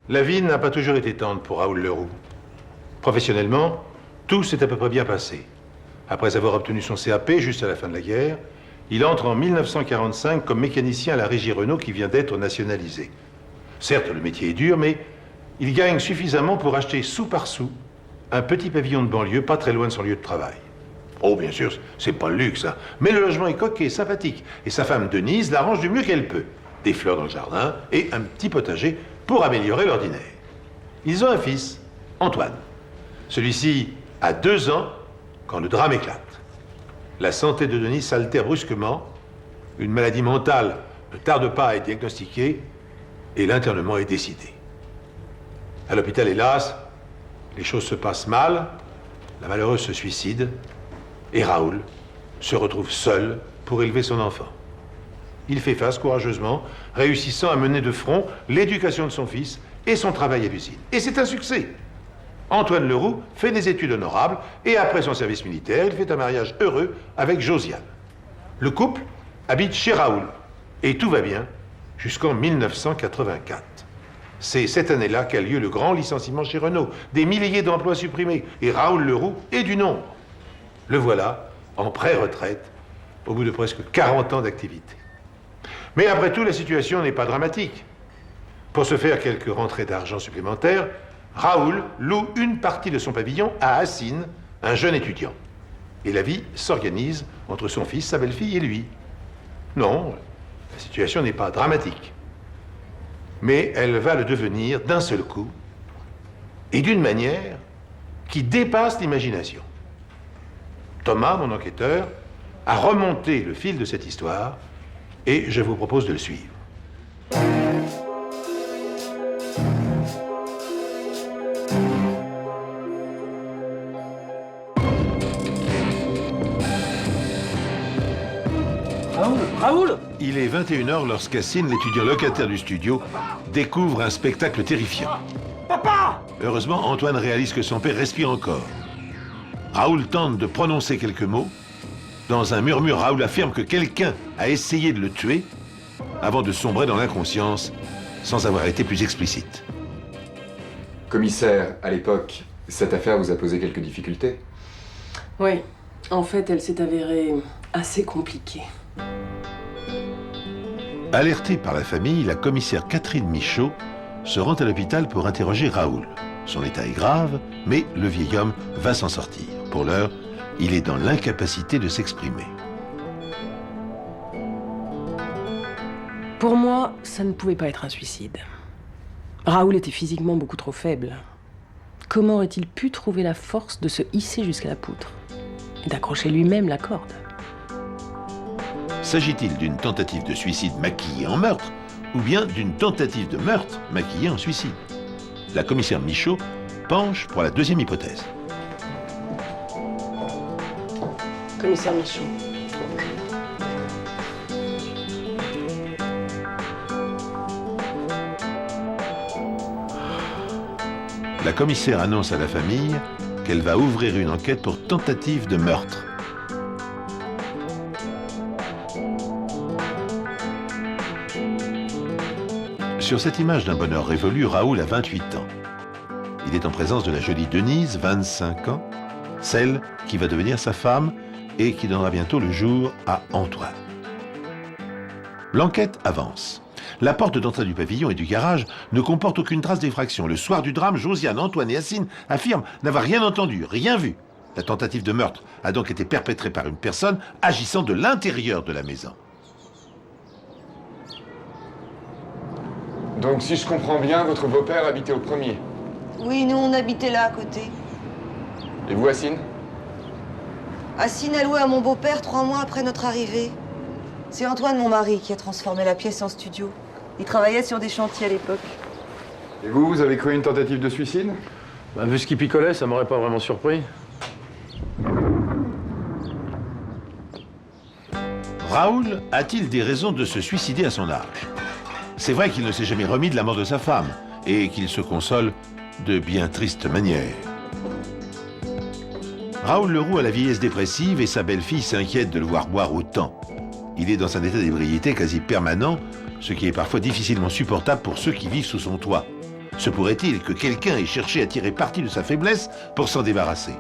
La vie n'a pas toujours été tendre pour Raoul Leroux. Professionnellement, tout s'est à peu près bien passé. Après avoir obtenu son CAP juste à la fin de la guerre, il entre en 1945 comme mécanicien à la Régie Renault qui vient d'être nationalisée. Certes, le métier est dur, mais il gagne suffisamment pour acheter sou par sou un petit pavillon de banlieue pas très loin de son lieu de travail. Oh, bien sûr, c'est pas le luxe, hein, mais le logement est coquet, sympathique, et sa femme Denise l'arrange du mieux qu'elle peut. Des fleurs dans le jardin et un petit potager pour améliorer l'ordinaire. Ils ont un fils, Antoine. Celui-ci a 2 ans quand le drame éclate. La santé de Denise s'altère brusquement, une maladie mentale ne tarde pas à être diagnostiquée et l'internement est décidé. À l'hôpital, hélas, les choses se passent mal, la malheureuse se suicide et Raoul se retrouve seul pour élever son enfant. Il fait face courageusement, réussissant à mener de front l'éducation de son fils et son travail à l'usine. Et c'est un succès. Antoine Leroux fait des études honorables et après son service militaire, il fait un mariage heureux avec Josiane. Le couple habite chez Raoul et tout va bien jusqu'en 1984. C'est cette année-là qu'a lieu le grand licenciement chez Renault, des milliers d'emplois supprimés et Raoul Leroux est du nombre. Le voilà en pré-retraite au bout de presque 40 ans d'activité. Mais après tout, la situation n'est pas dramatique. Pour se faire quelques rentrées d'argent supplémentaires, Raoul loue une partie de son pavillon à Hassine, un jeune étudiant. Et la vie s'organise entre son fils, sa belle-fille et lui. Non, la situation n'est pas dramatique. Mais elle va le devenir d'un seul coup et d'une manière qui dépasse l'imagination. Thomas, mon enquêteur, a remonté le fil de cette histoire et je vous propose de le suivre. Raoul! Il est 21h lorsqu'Hassine, l'étudiant locataire du studio, découvre un spectacle terrifiant. Papa! Heureusement, Antoine réalise que son père respire encore. Raoul tente de prononcer quelques mots. Dans un murmure, Raoul affirme que quelqu'un a essayé de le tuer avant de sombrer dans l'inconscience sans avoir été plus explicite. Commissaire, à l'époque, cette affaire vous a posé quelques difficultés? Oui, en fait, elle s'est avérée assez compliquée. Alertée par la famille, la commissaire Catherine Michaud se rend à l'hôpital pour interroger Raoul. Son état est grave, mais le vieil homme va s'en sortir. Pour l'heure, il est dans l'incapacité de s'exprimer. Pour moi, ça ne pouvait pas être un suicide. Raoul était physiquement beaucoup trop faible. Comment aurait-il pu trouver la force de se hisser jusqu'à la poutre et d'accrocher lui-même la corde? S'agit-il d'une tentative de suicide maquillée en meurtre ou bien d'une tentative de meurtre maquillée en suicide? La commissaire Michaud penche pour la deuxième hypothèse. Commissaire Michaud. La commissaire annonce à la famille qu'elle va ouvrir une enquête pour tentative de meurtre. Sur cette image d'un bonheur révolu, Raoul a 28 ans. Il est en présence de la jolie Denise, 25 ans, celle qui va devenir sa femme et qui donnera bientôt le jour à Antoine. L'enquête avance. La porte d'entrée du pavillon et du garage ne comporte aucune trace d'effraction. Le soir du drame, Josiane, Antoine et Hassine affirment n'avoir rien entendu, rien vu. La tentative de meurtre a donc été perpétrée par une personne agissant de l'intérieur de la maison. Donc, si je comprends bien, votre beau-père habitait au premier. Oui, nous, on habitait là, à côté. Et vous, Hassine? Hassine a loué à mon beau-père 3 mois après notre arrivée. C'est Antoine, mon mari, qui a transformé la pièce en studio. Il travaillait sur des chantiers à l'époque. Et vous avez cru une tentative de suicide? Bah, vu ce qu'il picolait, ça m'aurait pas vraiment surpris. Raoul a-t-il des raisons de se suicider à son âge? C'est vrai qu'il ne s'est jamais remis de la mort de sa femme et qu'il se console de bien tristes manières. Raoul Leroux a la vieillesse dépressive et sa belle-fille s'inquiète de le voir boire autant. Il est dans un état d'ébriété quasi permanent, ce qui est parfois difficilement supportable pour ceux qui vivent sous son toit. Se pourrait-il que quelqu'un ait cherché à tirer parti de sa faiblesse pour s'en débarrasser?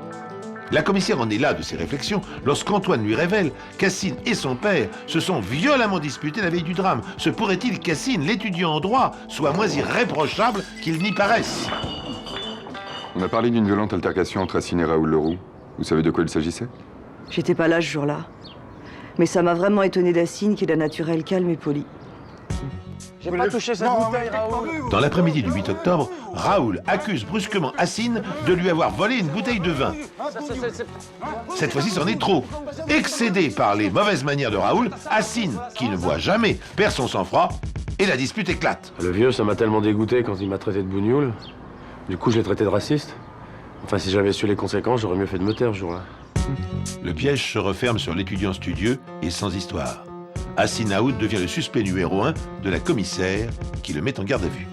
La commissaire en est là de ses réflexions lorsqu'Antoine lui révèle qu'Hassine et son père se sont violemment disputés la veille du drame. Se pourrait-il qu'Hassine, l'étudiant en droit, soit moins irréprochable qu'il n'y paraisse? On a parlé d'une violente altercation entre Hassine et Raoul Leroux. Vous savez de quoi il s'agissait? J'étais pas là ce jour-là. Mais ça m'a vraiment étonné d'Hassine, qui est d'un naturel calme et poli. J'ai pas touché cette bouteille, Raoul. Dans l'après-midi du 8 octobre, Raoul accuse brusquement Hassine de lui avoir volé une bouteille de vin. Cette fois-ci, c'en est trop. Excédé par les mauvaises manières de Raoul, Hassine, qui ne boit jamais, perd son sang-froid et la dispute éclate. Le vieux, ça m'a tellement dégoûté quand il m'a traité de bougnoule. Du coup, je l'ai traité de raciste. Enfin, si j'avais su les conséquences, j'aurais mieux fait de me taire ce jour-là. Le piège se referme sur l'étudiant studieux et sans histoire. Hassine Aoud devient le suspect numéro 1 de la commissaire qui le met en garde à vue.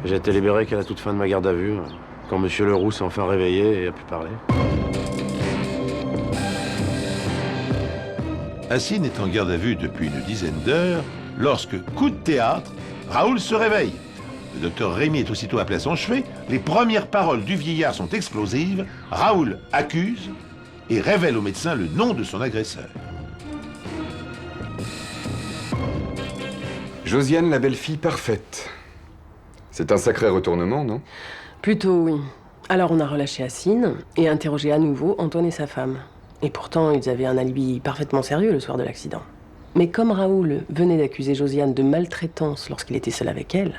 J'ai été libéré qu'à la toute fin de ma garde à vue, quand Monsieur Leroux s'est enfin réveillé et a pu parler. Hassine est en garde à vue depuis une dizaine d'heures lorsque, coup de théâtre, Raoul se réveille. Le docteur Rémy est aussitôt appelé à son chevet. Les premières paroles du vieillard sont explosives. Raoul accuse et révèle au médecin le nom de son agresseur. Josiane, la belle-fille parfaite. C'est un sacré retournement, non? Plutôt oui. Alors on a relâché Hassine et interrogé à nouveau Antoine et sa femme. Et pourtant, ils avaient un alibi parfaitement sérieux le soir de l'accident. Mais comme Raoul venait d'accuser Josiane de maltraitance lorsqu'il était seul avec elle...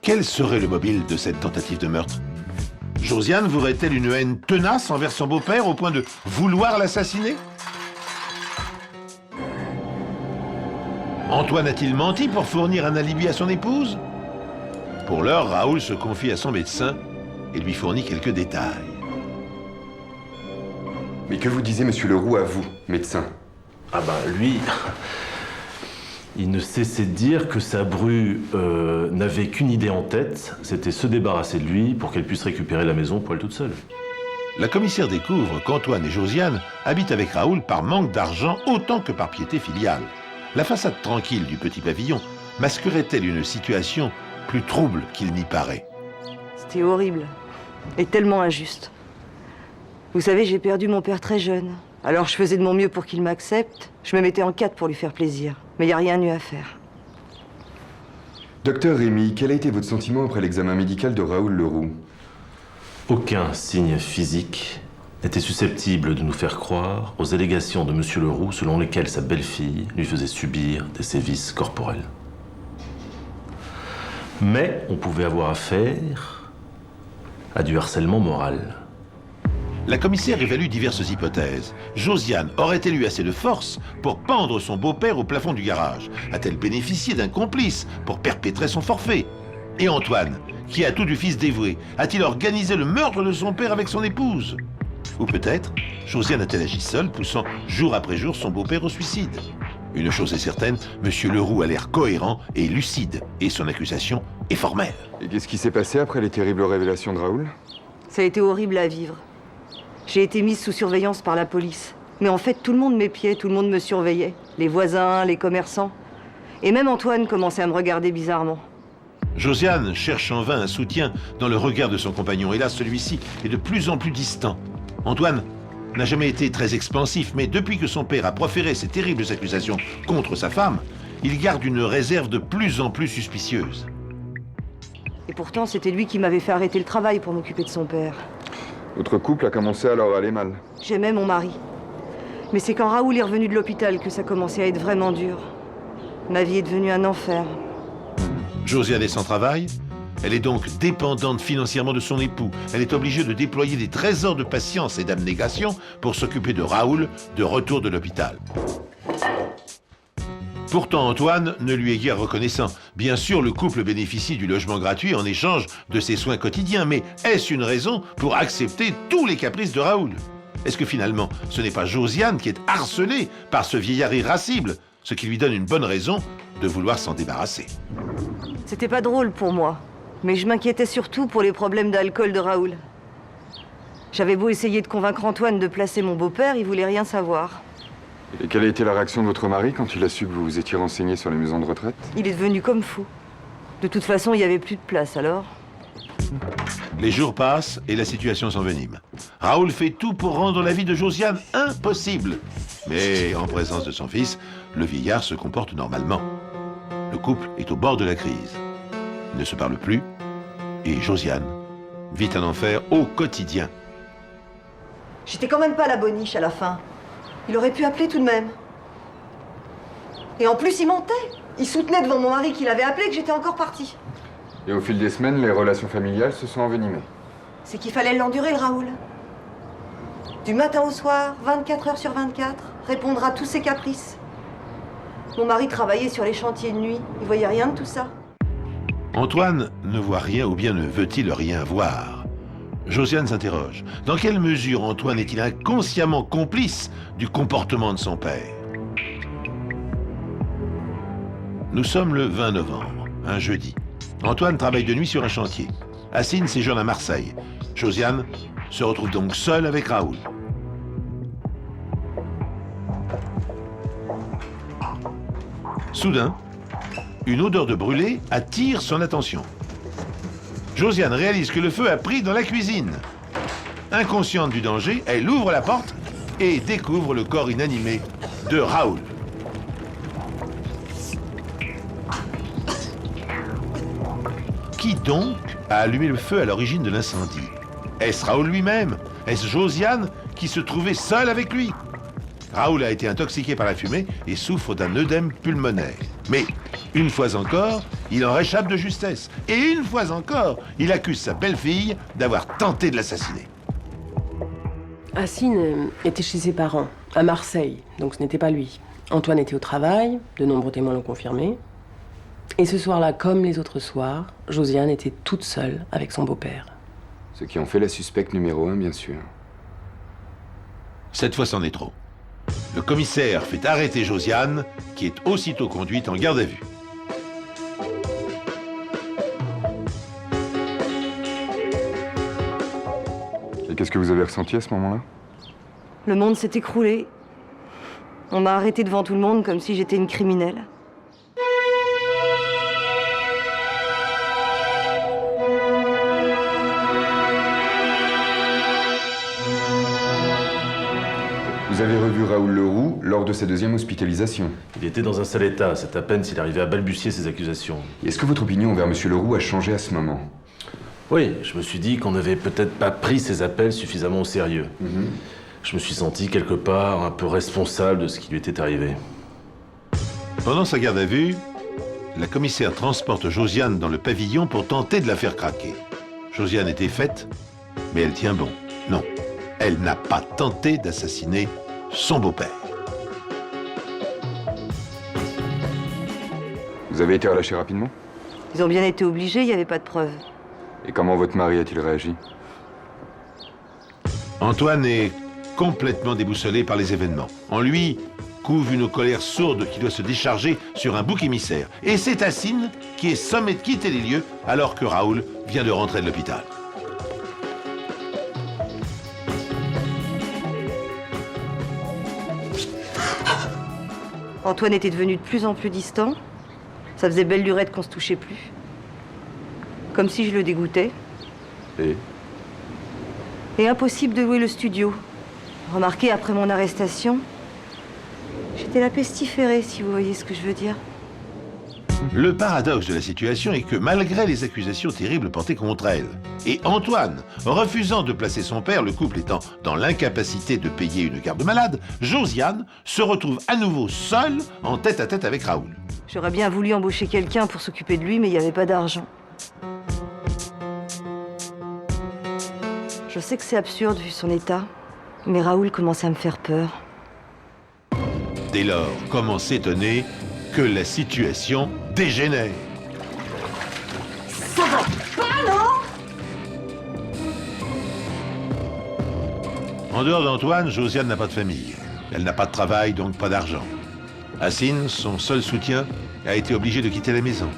Quel serait le mobile de cette tentative de meurtre? Josiane vouerait-elle une haine tenace envers son beau-père au point de vouloir l'assassiner? Antoine a-t-il menti pour fournir un alibi à son épouse? Pour l'heure, Raoul se confie à son médecin et lui fournit quelques détails. Mais que vous disait Monsieur Leroux à vous, médecin? Ah bah lui, il ne cessait de dire que sa bru n'avait qu'une idée en tête, c'était se débarrasser de lui pour qu'elle puisse récupérer la maison pour elle toute seule. La commissaire découvre qu'Antoine et Josiane habitent avec Raoul par manque d'argent autant que par piété filiale. La façade tranquille du petit pavillon masquerait-elle une situation plus trouble qu'il n'y paraît? C'était horrible. Et tellement injuste. Vous savez, j'ai perdu mon père très jeune. Alors je faisais de mon mieux pour qu'il m'accepte. Je me mettais en quatre pour lui faire plaisir. Mais il n'y a rien eu à faire. Docteur Rémy, quel a été votre sentiment après l'examen médical de Raoul Leroux? Aucun signe physique n'était susceptible de nous faire croire aux allégations de Monsieur Leroux selon lesquelles sa belle-fille lui faisait subir des sévices corporels. Mais on pouvait avoir affaire à du harcèlement moral. La commissaire évalue diverses hypothèses. Josiane aurait-elle eu assez de force pour pendre son beau-père au plafond du garage? A-t-elle bénéficié d'un complice pour perpétrer son forfait? Et Antoine, qui a tout du fils dévoué, a-t-il organisé le meurtre de son père avec son épouse? Ou peut-être, Josiane a-t-elle agi seule, poussant jour après jour son beau-père au suicide? Une chose est certaine, Monsieur Leroux a l'air cohérent et lucide, et son accusation est formelle. Et qu'est-ce qui s'est passé après les terribles révélations de Raoul? Ça a été horrible à vivre. J'ai été mise sous surveillance par la police. Mais en fait, tout le monde m'épiait, tout le monde me surveillait. Les voisins, les commerçants. Et même Antoine commençait à me regarder bizarrement. Josiane cherche en vain un soutien dans le regard de son compagnon. Hélas, celui-ci est de plus en plus distant. Antoine n'a jamais été très expansif, mais depuis que son père a proféré ces terribles accusations contre sa femme, il garde une réserve de plus en plus suspicieuse. Et pourtant, c'était lui qui m'avait fait arrêter le travail pour m'occuper de son père. Votre couple a commencé alors à aller mal. J'aimais mon mari. Mais c'est quand Raoul est revenu de l'hôpital que ça commençait à être vraiment dur. Ma vie est devenue un enfer. Josiane est sans travail. Elle est donc dépendante financièrement de son époux. Elle est obligée de déployer des trésors de patience et d'abnégation pour s'occuper de Raoul de retour de l'hôpital. Pourtant, Antoine ne lui est guère reconnaissant. Bien sûr, le couple bénéficie du logement gratuit en échange de ses soins quotidiens, mais est-ce une raison pour accepter tous les caprices de Raoul? Est-ce que finalement, ce n'est pas Josiane qui est harcelée par ce vieillard irascible, ce qui lui donne une bonne raison de vouloir s'en débarrasser. C'était pas drôle pour moi, mais je m'inquiétais surtout pour les problèmes d'alcool de Raoul. J'avais beau essayer de convaincre Antoine de placer mon beau-père, il voulait rien savoir. Et quelle a été la réaction de votre mari quand il a su que vous vous étiez renseigné sur les maisons de retraite? Il est devenu comme fou. De toute façon, il n'y avait plus de place alors. Les jours passent et la situation s'envenime. Raoul fait tout pour rendre la vie de Josiane impossible. Mais en présence de son fils, le vieillard se comporte normalement. Le couple est au bord de la crise. Ils ne se parlent plus et Josiane vit un enfer au quotidien. J'étais quand même pas la boniche à la fin. Il aurait pu appeler tout de même. Et en plus, il mentait. Il soutenait devant mon mari qu'il avait appelé que j'étais encore partie. Et au fil des semaines, les relations familiales se sont envenimées. C'est qu'il fallait l'endurer, le Raoul. Du matin au soir, 24 heures sur 24, répondre à tous ses caprices. Mon mari travaillait sur les chantiers de nuit. Il voyait rien de tout ça. Antoine ne voit rien ou bien ne veut-il rien voir? Josiane s'interroge. Dans quelle mesure Antoine est-il inconsciemment complice du comportement de son père? Nous sommes le 20 novembre, un jeudi. Antoine travaille de nuit sur un chantier. Assine séjourne à Marseille. Josiane se retrouve donc seule avec Raoul. Soudain, une odeur de brûlé attire son attention. Josiane réalise que le feu a pris dans la cuisine. Inconsciente du danger, elle ouvre la porte et découvre le corps inanimé de Raoul. Qui donc a allumé le feu à l'origine de l'incendie? Est-ce Raoul lui-même? Est-ce Josiane qui se trouvait seule avec lui? Raoul a été intoxiqué par la fumée et souffre d'un œdème pulmonaire. Mais, une fois encore, il en réchappe de justesse. Et une fois encore, il accuse sa belle-fille d'avoir tenté de l'assassiner. Assine était chez ses parents, à Marseille, donc ce n'était pas lui. Antoine était au travail, de nombreux témoins l'ont confirmé. Et ce soir-là, comme les autres soirs, Josiane était toute seule avec son beau-père. Ce qui en fait la suspecte numéro 1, bien sûr. Cette fois, c'en est trop. Le commissaire fait arrêter Josiane, qui est aussitôt conduite en garde à vue. Et qu'est-ce que vous avez ressenti à ce moment-là? Le monde s'est écroulé. On m'a arrêtée devant tout le monde comme si j'étais une criminelle. Vous avez revu Raoul Leroux lors de sa deuxième hospitalisation. Il était dans un sale état, c'est à peine s'il arrivait à balbutier ses accusations. Est-ce que votre opinion envers M. Leroux a changé à ce moment? Oui, je me suis dit qu'on n'avait peut-être pas pris ses appels suffisamment au sérieux. Je me suis senti quelque part un peu responsable de ce qui lui était arrivé. Pendant sa garde à vue, la commissaire transporte Josiane dans le pavillon pour tenter de la faire craquer. Josiane est défaite, mais elle tient bon. Non, elle n'a pas tenté d'assassiner son beau-père. Vous avez été relâché rapidement? Ils ont bien été obligés, il n'y avait pas de preuves. Et comment votre mari a-t-il réagi? Antoine est complètement déboussolé par les événements. En lui couve une colère sourde qui doit se décharger sur un bouc émissaire. Et c'est Assine qui est sommé de quitter les lieux alors que Raoul vient de rentrer de l'hôpital. Antoine était devenu de plus en plus distant. Ça faisait belle lurette qu'on se touchait plus. Comme si je le dégoûtais. Et impossible de louer le studio. Remarquez, après mon arrestation, j'étais la pestiférée, si vous voyez ce que je veux dire. Le paradoxe de la situation est que malgré les accusations terribles portées contre elle, et Antoine refusant de placer son père, le couple étant dans l'incapacité de payer une garde malade, Josiane se retrouve à nouveau seule en tête-à-tête avec Raoul. J'aurais bien voulu embaucher quelqu'un pour s'occuper de lui, mais il n'y avait pas d'argent. Je sais que c'est absurde vu son état, mais Raoul commence à me faire peur. Dès lors, comment s'étonner que la situation dégénère? Ça va pas, non? En dehors d'Antoine, Josiane n'a pas de famille. Elle n'a pas de travail, donc pas d'argent. Hassine, son seul soutien, a été obligé de quitter la maison.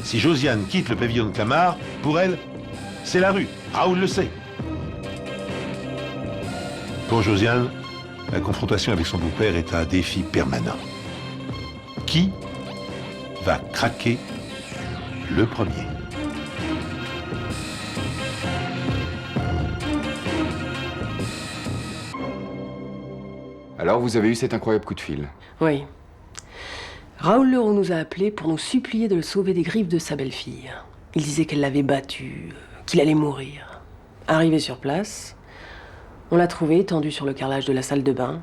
Si Josiane quitte le pavillon de Clamart, pour elle, c'est la rue. Raoul le sait. Pour Josiane, la confrontation avec son beau-père est un défi permanent. Qui va craquer le premier? Alors, vous avez eu cet incroyable coup de fil. Oui. Raoul Leroux nous a appelés pour nous supplier de le sauver des griffes de sa belle-fille. Il disait qu'elle l'avait battu, qu'il allait mourir. Arrivé sur place, on l'a trouvé étendu sur le carrelage de la salle de bain,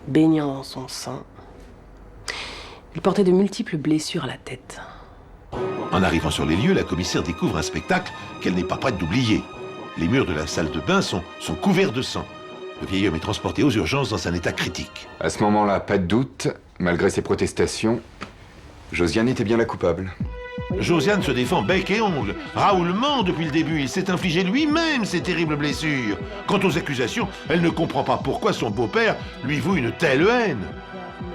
baignant dans son sang. Il portait de multiples blessures à la tête. En arrivant sur les lieux, la commissaire découvre un spectacle qu'elle n'est pas prête d'oublier. Les murs de la salle de bain sont couverts de sang. Le vieil homme est transporté aux urgences dans un état critique. À ce moment-là, pas de doute, malgré ses protestations, Josiane était bien la coupable. Josiane se défend bec et ongle. Raoul ment depuis le début. Il s'est infligé lui-même ces terribles blessures. Quant aux accusations, elle ne comprend pas pourquoi son beau-père lui voue une telle haine.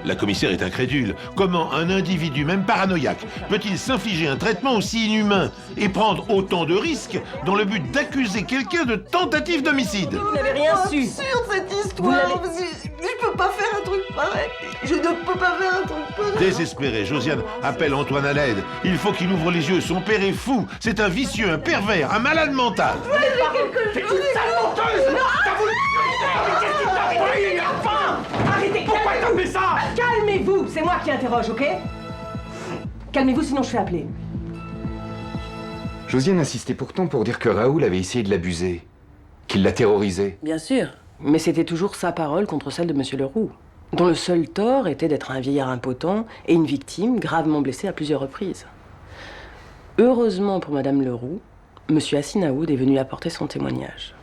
La commissaire est incrédule. Comment un individu, même paranoïaque, peut-il s'infliger un traitement aussi inhumain et prendre autant de risques dans le but d'accuser quelqu'un de tentative d'homicide? Vous n'avez rien su. Absurde cette histoire. Je peux pas faire un truc pareil. Je ne peux pas faire un truc pareil. Désespérée, Josiane appelle Antoine à l'aide. Il faut qu'il ouvre les yeux. Son père est fou. C'est un vicieux, un pervers, un malade mental. Arrêtez! Pourquoi t'as fait ça? Calmez-vous, c'est moi qui interroge, ok? Calmez-vous, sinon je fais appeler. Josiane insistait pourtant pour dire que Raoul avait essayé de l'abuser, qu'il l'a terrorisé. Bien sûr, mais c'était toujours sa parole contre celle de Monsieur Leroux, dont le seul tort était d'être un vieillard impotent et une victime gravement blessée à plusieurs reprises. Heureusement pour Madame Leroux, Monsieur Assinaoud est venu apporter son témoignage.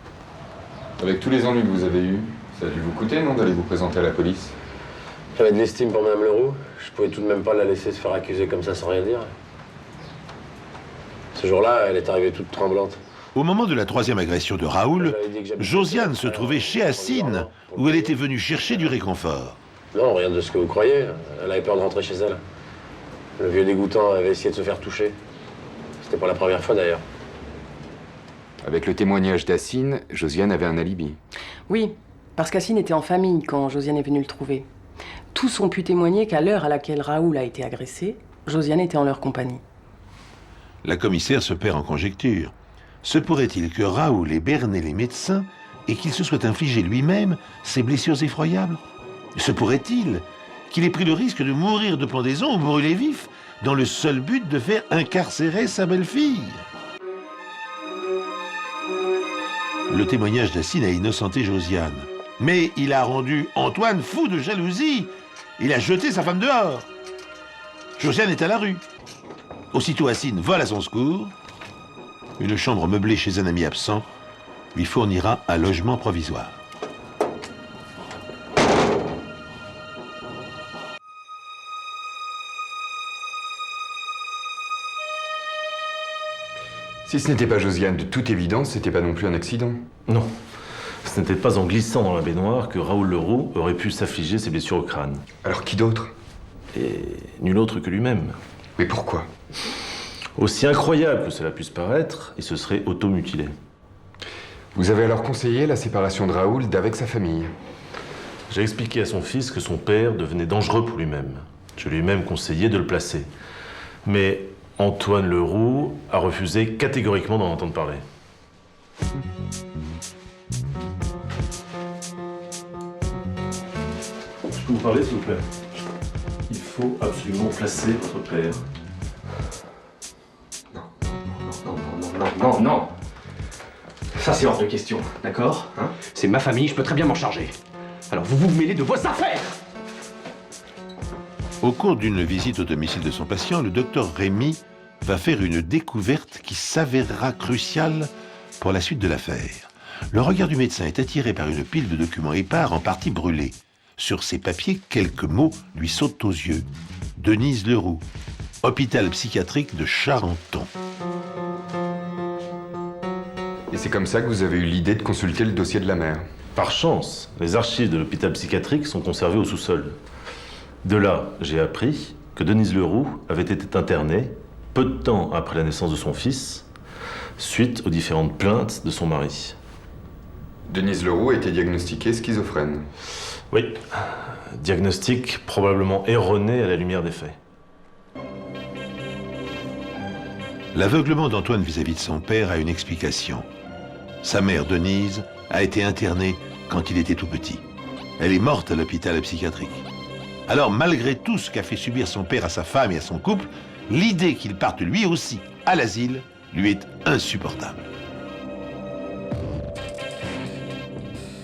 Avec tous les ennuis que vous avez eus, ça a dû vous coûter, non, d'aller vous présenter à la police? J'avais de l'estime pour Madame Leroux. Je pouvais tout de même pas la laisser se faire accuser comme ça sans rien dire. Ce jour-là, elle est arrivée toute tremblante. Au moment de la troisième agression de Raoul, Josiane se trouvait chez Hassine, où elle était venue chercher du réconfort. Non, rien de ce que vous croyez. Elle avait peur de rentrer chez elle. Le vieux dégoûtant avait essayé de se faire toucher. C'était pas la première fois d'ailleurs. Avec le témoignage d'Hassine, Josiane avait un alibi. Oui, parce qu'Hassine était en famille quand Josiane est venue le trouver. Tous ont pu témoigner qu'à l'heure à laquelle Raoul a été agressé, Josiane était en leur compagnie. La commissaire se perd en conjectures. Se pourrait-il que Raoul ait berné les médecins et qu'il se soit infligé lui-même ces blessures effroyables? Se pourrait-il qu'il ait pris le risque de mourir de pendaison ou brûler vif dans le seul but de faire incarcérer sa belle-fille? Le témoignage d'Hassine a innocenté Josiane. Mais il a rendu Antoine fou de jalousie. Il a jeté sa femme dehors. Josiane est à la rue. Aussitôt Hassine vole à son secours. Une chambre meublée chez un ami absent lui fournira un logement provisoire. Si ce n'était pas Josiane, de toute évidence, c'était pas non plus un accident. Non. Ce n'était pas en glissant dans la baignoire que Raoul Leroux aurait pu s'affliger ses blessures au crâne. Alors qui d'autre? Et nul autre que lui-même. Mais pourquoi? Aussi incroyable que cela puisse paraître, il se serait automutilé. Vous avez alors conseillé la séparation de Raoul d'avec sa famille. J'ai expliqué à son fils que son père devenait dangereux pour lui-même. Je lui ai même conseillé de le placer. Mais Antoine Leroux a refusé catégoriquement d'en entendre parler. Je peux vous parler, s'il vous plaît? Il faut absolument placer votre père. Non. Ça, c'est hors de question, d'accord, hein? C'est ma famille, je peux très bien m'en charger. Alors vous vous mêlez de vos affaires! Au cours d'une visite au domicile de son patient, le docteur Rémy va faire une découverte qui s'avérera cruciale pour la suite de l'affaire. Le regard du médecin est attiré par une pile de documents épars en partie brûlés. Sur ces papiers, quelques mots lui sautent aux yeux. Denise Leroux, hôpital psychiatrique de Charenton. Et c'est comme ça que vous avez eu l'idée de consulter le dossier de la mère. Par chance, les archives de l'hôpital psychiatrique sont conservées au sous-sol. De là, j'ai appris que Denise Leroux avait été internée peu de temps après la naissance de son fils, suite aux différentes plaintes de son mari. Denise Leroux a été diagnostiquée schizophrène. Oui, diagnostic probablement erroné à la lumière des faits. L'aveuglement d'Antoine vis-à-vis de son père a une explication. Sa mère, Denise, a été internée quand il était tout petit. Elle est morte à l'hôpital psychiatrique. Alors, malgré tout ce qu'a fait subir son père à sa femme et à son couple, l'idée qu'il parte lui aussi à l'asile lui est insupportable.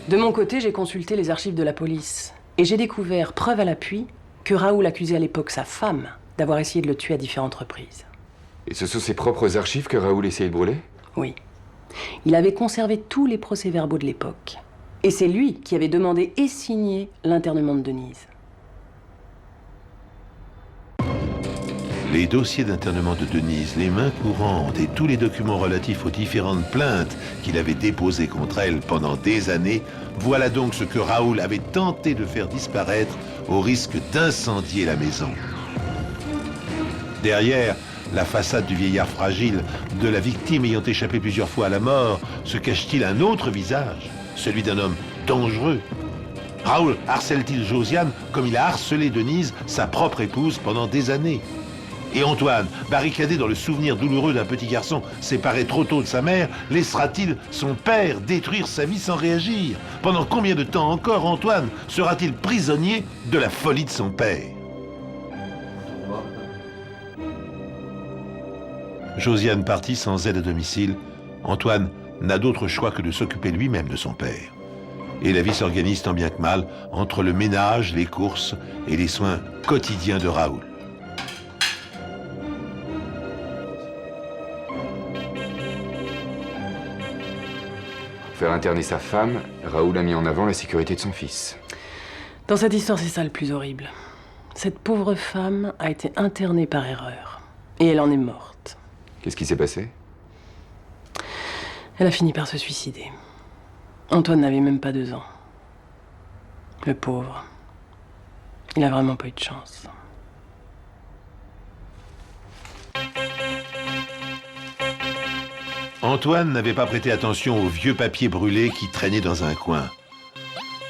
De mon côté, j'ai consulté les archives de la police. Et j'ai découvert, preuve à l'appui, que Raoul accusait à l'époque sa femme d'avoir essayé de le tuer à différentes reprises. Et ce sont ses propres archives que Raoul essayait de brûler? Oui. Il avait conservé tous les procès-verbaux de l'époque. Et c'est lui qui avait demandé et signé l'internement de Denise. Les dossiers d'internement de Denise, les mains courantes et tous les documents relatifs aux différentes plaintes qu'il avait déposées contre elle pendant des années, voilà donc ce que Raoul avait tenté de faire disparaître au risque d'incendier la maison. Derrière la façade du vieillard fragile, de la victime ayant échappé plusieurs fois à la mort, se cache-t-il un autre visage, celui d'un homme dangereux? Raoul harcèle-t-il Josiane comme il a harcelé Denise, sa propre épouse, pendant des années? Et Antoine, barricadé dans le souvenir douloureux d'un petit garçon séparé trop tôt de sa mère, laissera-t-il son père détruire sa vie sans réagir? Pendant combien de temps encore Antoine sera-t-il prisonnier de la folie de son père? Josiane partie sans aide à domicile, Antoine n'a d'autre choix que de s'occuper lui-même de son père. Et la vie s'organise tant bien que mal entre le ménage, les courses et les soins quotidiens de Raoul. Pour faire interner sa femme, Raoul a mis en avant la sécurité de son fils. Dans cette histoire, c'est ça le plus horrible. Cette pauvre femme a été internée par erreur. Et elle en est morte. Qu'est-ce qui s'est passé? Elle a fini par se suicider. Antoine n'avait même pas 2 ans. Le pauvre. Il a vraiment pas eu de chance. Antoine n'avait pas prêté attention aux vieux papiers brûlés qui traînaient dans un coin.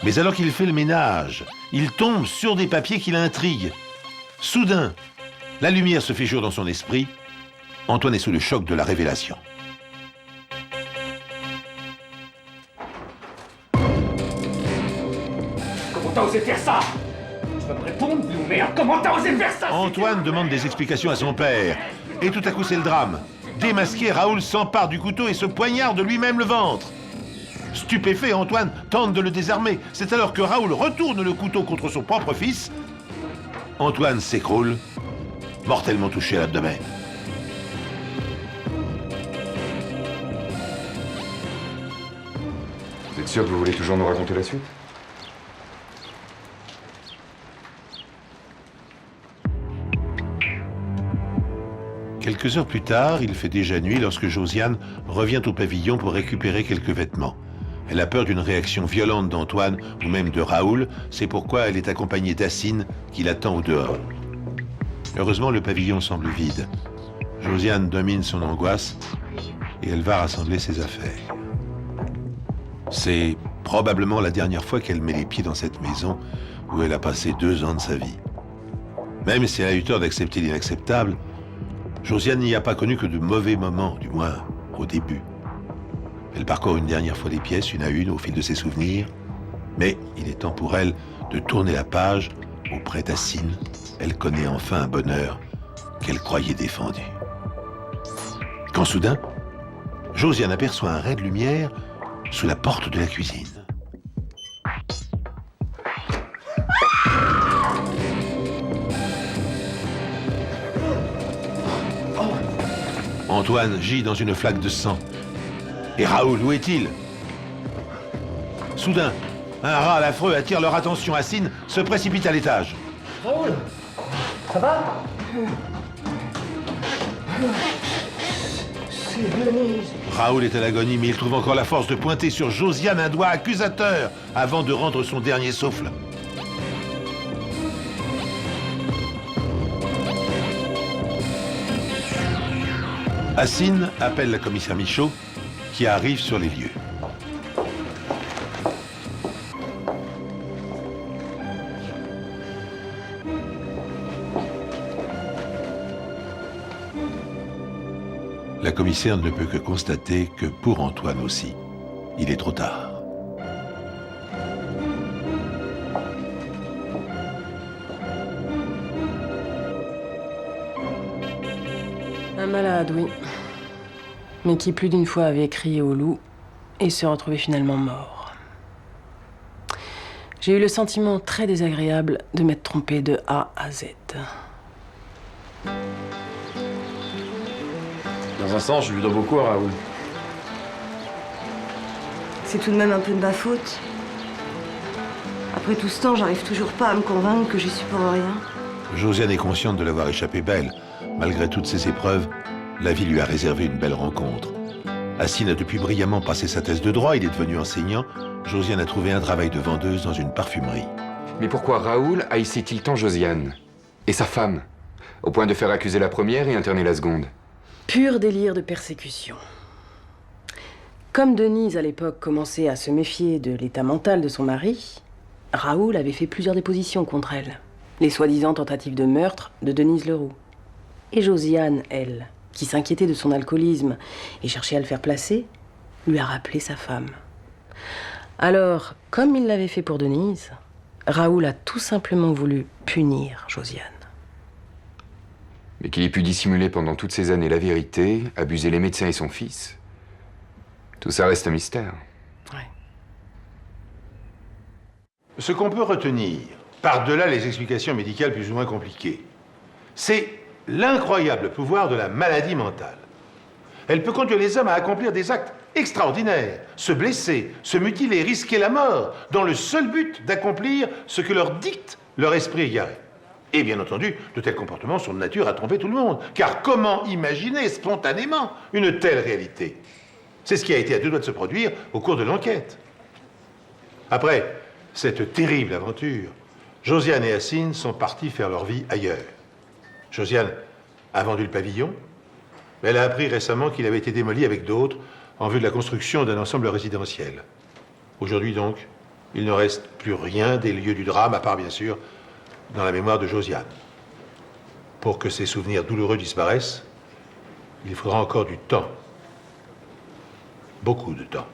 Mais alors qu'il fait le ménage, il tombe sur des papiers qui l'intriguent. Soudain, la lumière se fait jour dans son esprit. Antoine est sous le choc de la révélation. Comment t'as osé faire ça? Tu vas me répondre, blou merde? Comment t'as osé faire ça? Antoine demande des explications à son père. Et tout à coup, c'est le drame. Démasqué, Raoul s'empare du couteau et se poignarde lui-même le ventre. Stupéfait, Antoine tente de le désarmer. C'est alors que Raoul retourne le couteau contre son propre fils. Antoine s'écroule, mortellement touché à l'abdomen. Vous êtes sûr que vous voulez toujours nous raconter la suite? Quelques heures plus tard, il fait déjà nuit lorsque Josiane revient au pavillon pour récupérer quelques vêtements. Elle a peur d'une réaction violente d'Antoine ou même de Raoul, c'est pourquoi elle est accompagnée d'Assine qui l'attend au dehors. Heureusement, le pavillon semble vide. Josiane domine son angoisse et elle va rassembler ses affaires. C'est probablement la dernière fois qu'elle met les pieds dans cette maison où elle a passé 2 ans de sa vie. Même si elle a eu tort d'accepter l'inacceptable, Josiane n'y a pas connu que de mauvais moments, du moins au début. Elle parcourt une dernière fois les pièces, une à une, au fil de ses souvenirs. Mais il est temps pour elle de tourner la page auprès d'Assine. Elle connaît enfin un bonheur qu'elle croyait défendu. Quand soudain, Josiane aperçoit un ray de lumière sous la porte de la cuisine. Antoine gît dans une flaque de sang. Et Raoul, où est-il? Soudain, un râle affreux attire leur attention. Assine se précipite à l'étage. Raoul, ça va? C'est Denise. Raoul est à l'agonie, mais il trouve encore la force de pointer sur Josiane un doigt accusateur avant de rendre son dernier souffle. Hassine appelle la commissaire Michaud, qui arrive sur les lieux. La commissaire ne peut que constater que pour Antoine aussi, il est trop tard. Un malade, oui. Mais qui plus d'une fois avait crié au loup et se retrouvait finalement mort. J'ai eu le sentiment très désagréable de m'être trompée de A à Z. Dans un sens, je lui dois beaucoup à Raoul. C'est tout de même un peu de ma faute. Après tout ce temps, j'arrive toujours pas à me convaincre que j'y suis pour rien. Josiane est consciente de l'avoir échappé belle. Malgré toutes ces épreuves, la vie lui a réservé une belle rencontre. Hassine a depuis brillamment passé sa thèse de droit, il est devenu enseignant. Josiane a trouvé un travail de vendeuse dans une parfumerie. Mais pourquoi Raoul haïssait-il tant Josiane? Et sa femme? Au point de faire accuser la première et interner la seconde? Pur délire de persécution. Comme Denise, à l'époque, commençait à se méfier de l'état mental de son mari, Raoul avait fait plusieurs dépositions contre elle. Les soi-disant tentatives de meurtre de Denise Leroux. Et Josiane, elle, qui s'inquiétait de son alcoolisme et cherchait à le faire placer, lui a rappelé sa femme. Alors, comme il l'avait fait pour Denise, Raoul a tout simplement voulu punir Josiane. Mais qu'il ait pu dissimuler pendant toutes ces années la vérité, abuser les médecins et son fils, tout ça reste un mystère. Ouais. Ce qu'on peut retenir, par-delà les explications médicales plus ou moins compliquées, c'est l'incroyable pouvoir de la maladie mentale. Elle peut conduire les hommes à accomplir des actes extraordinaires, se blesser, se mutiler, risquer la mort, dans le seul but d'accomplir ce que leur dicte leur esprit égaré. Et bien entendu, de tels comportements sont de nature à tromper tout le monde. Car comment imaginer spontanément une telle réalité? C'est ce qui a été à deux doigts de se produire au cours de l'enquête. Après cette terrible aventure, Josiane et Hassine sont partis faire leur vie ailleurs. Josiane a vendu le pavillon. Elle a appris récemment qu'il avait été démoli avec d'autres en vue de la construction d'un ensemble résidentiel. Aujourd'hui donc, il ne reste plus rien des lieux du drame, à part bien sûr dans la mémoire de Josiane. Pour que ces souvenirs douloureux disparaissent, il faudra encore du temps. Beaucoup de temps.